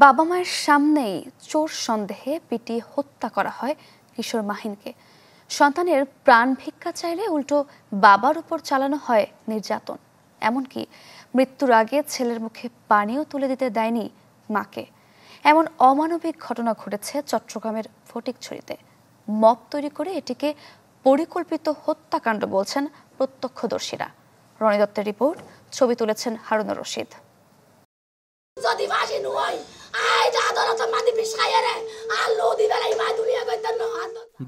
বাবা মায়ের সামনেই চোর সন্দেহে পিটিয়ে হত্যা করা হয় কিশোর মাহিনকে। সন্তানের প্রাণ ভিক্ষা চাইলে উল্টো বাবার উপর চালানো হয় নির্যাতন। এমনকি মৃত্যুর আগে ছেলের মুখে পানিও তুলে দিতে দেয়নি মাকে। এমন অমানবিক ঘটনা ঘটেছে চট্টগ্রামের ফটিকছড়িতে। মব তৈরি করে এটিকে পরিকল্পিত হত্যাকাণ্ড বলছেন প্রত্যক্ষদর্শীরা। রনি দত্তের রিপোর্ট, ছবি তুলেছেন হারুনুর রশিদ।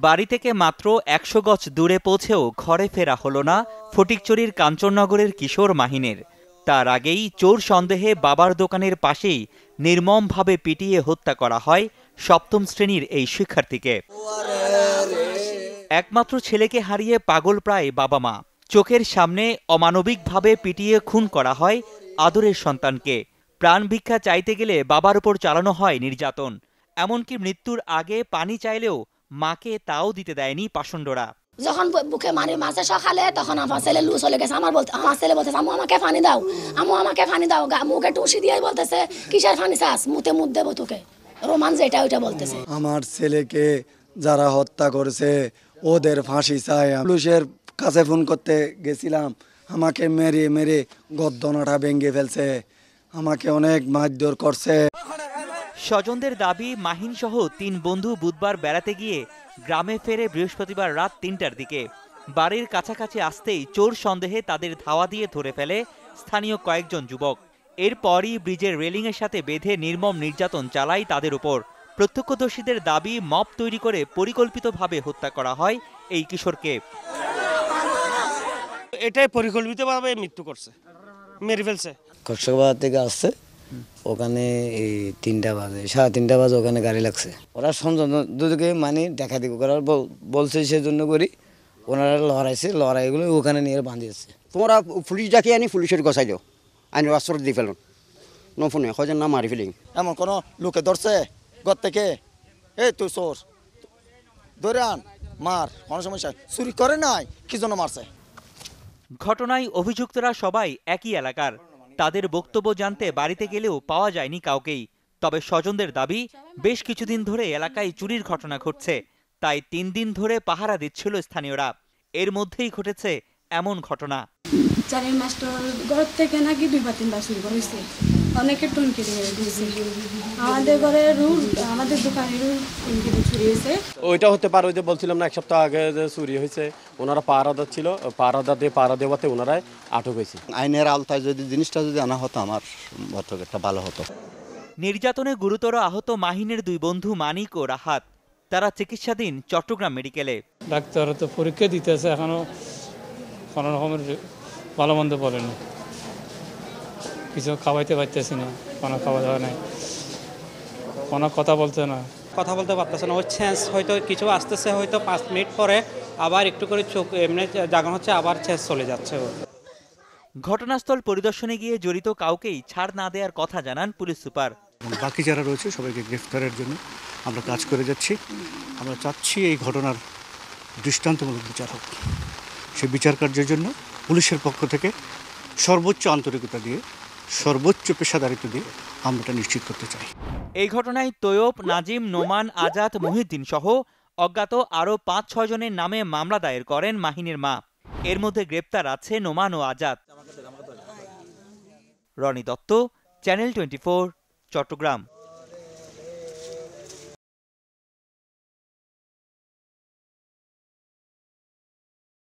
বাড়ি থেকে মাত্র ১০০ গজ দূরে পৌঁছেও ঘরে ফেরা হলো না ফটিকছড়ির কাঞ্চননগরের কিশোর মাহিনের। তার আগেই চোর সন্দেহে বাবার দোকানের পাশেই নির্মমভাবে পিটিয়ে হত্যা করা হয় সপ্তম শ্রেণীর এই শিক্ষার্থীকে। একমাত্র ছেলেকে হারিয়ে পাগল প্রায় বাবা মা। চোখের সামনে অমানবিকভাবে পিটিয়ে খুন করা হয় আদরের সন্তানকে। প্রাণ ভিক্ষা চাইতে গেলে বাবার উপর চালানো হয় নির্যাতন। এমনকি মৃত্যুর আগে পানি চাইলেও মাকে তাও দিতে দেয়নি পাষণ্ডরা। যখন বুকে মারি মাঝে সকালে, তখন আমার ছেলে লুজ চলে গেছে। আমার ছেলে বলতেছে, আম্মু আমাকে পানি দাও, আম্মু আমাকে পানি দাও। মুখে টুসি দিয়ে বলতেছে, কিসের পানি চাস, মুতে মুখ দেবো তোকে। রোমান যেটা ওইটা বলতেছে। আমার ছেলেকে যারা হত্যা করেছে ওদের ফাঁসি চাই। পুলিশের কাছে ফোন করতে গেছিলাম, আমাকে মেরে মেরে গর্দনাটা ভেঙে ফেলছে, আমাকে অনেক মারধর করছে। স্বজনদের দাবি, মাহিন সহ ৩ বন্ধু বুধবার বেড়াতে গিয়ে গ্রামে ফেরে বৃহস্পতিবার রাত ৩টার দিকে। বাড়ির কাছাকাছি আসতেই চোর সন্দেহে তাদের ধাওয়া দিয়ে ধরে ফেলে স্থানীয় কয়েকজন যুবক। এরপরই ব্রিজের রেলিংয়ের সাথে বেঁধে নির্মম নির্যাতন চালায় তাদের উপর। প্রত্যক্ষদর্শীদের দাবি, মব তৈরি করে পরিকল্পিতভাবে হত্যা করা হয় এই কিশোরকে। এটাই পরিকল্পিতভাবে মৃত্যু করছে, মেরে ফেলছে। কক্সবাজার থেকে আসছে, ওখানে এই 3টা বাজে, 3:30 বাজে ওখানে গাড়ি লাগছে। ওরা সঞ্জন দুদিকে মানে দেখা দেখি করার বলছে, সেজন্য করি ওনারা লড়াইছে, লড়াইগুলো ওখানে নিয়ে বাঁধিয়েছে। তোমরা পুলিশ ডাকি আনি পুলিশের গছাই দিও, আইন রাস্তা দিয়ে ফেলুন, নফুনে হজন না মারি ফেলি। এমন কোনো লোকে ধরছে ঘর থেকে, এই তুই চোর ধরে আন মার, কোনো সমস্যা চুরি করে নাই, কি জন্য মারছে। ঘটনায় অভিযুক্তরা সবাই একই এলাকার। তাদের বক্তব্য জানতে বাড়িতে গেলেও পাওয়া যায়নি কাউকেই। তবে স্বজনদের দাবি, বেশ কিছুদিন ধরে এলাকায় চুরির ঘটনা ঘটছে, তাই 3 দিন ধরে পাহারা দিচ্ছিল স্থানীয়রা। এর মধ্যেই ঘটেছে এমন ঘটনা। চারের মাস্টার ঘর থেকে নাকি 2 বা 3 বার চুরি করেছে, অনেকে টনকে দিয়ে দিয়েছে। আমাদের ঘরে রুল, আমাদের দোকানের রুল টনকে দিয়ে চুরি হয়েছে। ওইটা হতে পারে, ওই যে বলছিলাম না 1 সপ্তাহ আগে যে চুরি হয়েছে, ওনারা পাহারাদার ছিল, পাহারা দেওয়াতে ওনারাই আটক হয়েছে। আইনের আওতায় যদি জিনিসটা যদি আনা হতো আমার একটা ভালো হতো। নির্যাতনে গুরুতর আহত মাহিনের 2 বন্ধু মানিক ও রাহাত। তারা চিকিৎসাধীন চট্টগ্রাম মেডিকেলে। ডাক্তার তো পরীক্ষা দিতেছে, এখনো কোনো রকমের ভালো মন্দ বলেনি, কিছু খাওয়াইতে পারতেছি না, কোনো খাওয়া দাওয়া নাই, কোনো কথা বলতে না, কথা বলতে পারতেছে না। ওর চেঞ্জ হয়তো কিছু আসতেছে, হয়তো 5 মিনিট পরে আবার একটু করে চোখ এমনি জাগানো হচ্ছে, আবার চেঞ্জ চলে যাচ্ছে। ঘটনাস্থল পরিদর্শনে গিয়ে জড়িত কাউকেই ছাড় না দেওয়ার কথা জানান পুলিশ সুপার। বাকি যারা রয়েছে সবাইকে গ্রেফতারের জন্য আমরা কাজ করে যাচ্ছি। আমরা চাচ্ছি এই ঘটনার দৃষ্টান্তমূলক বিচার হোক। সেই বিচার কার্যের জন্য পুলিশের পক্ষ থেকে সর্বোচ্চ আন্তরিকতা দিয়ে, সর্বোচ্চ পেশাদারিত্ব দিয়ে আমরা এটা নিশ্চিত করতে চাই। এই ঘটনায় তৈয়ব, নাজিম, নোমান, আজাদ, মহিউদ্দিন সহ অজ্ঞাত আরও 5-6 জনের নামে মামলা দায়ের করেন মাহিনের মা। এর মধ্যে গ্রেপ্তার আছে নোমান ও আজাদ। রনি দত্ত, চ্যানেল 24, চট্টগ্রাম।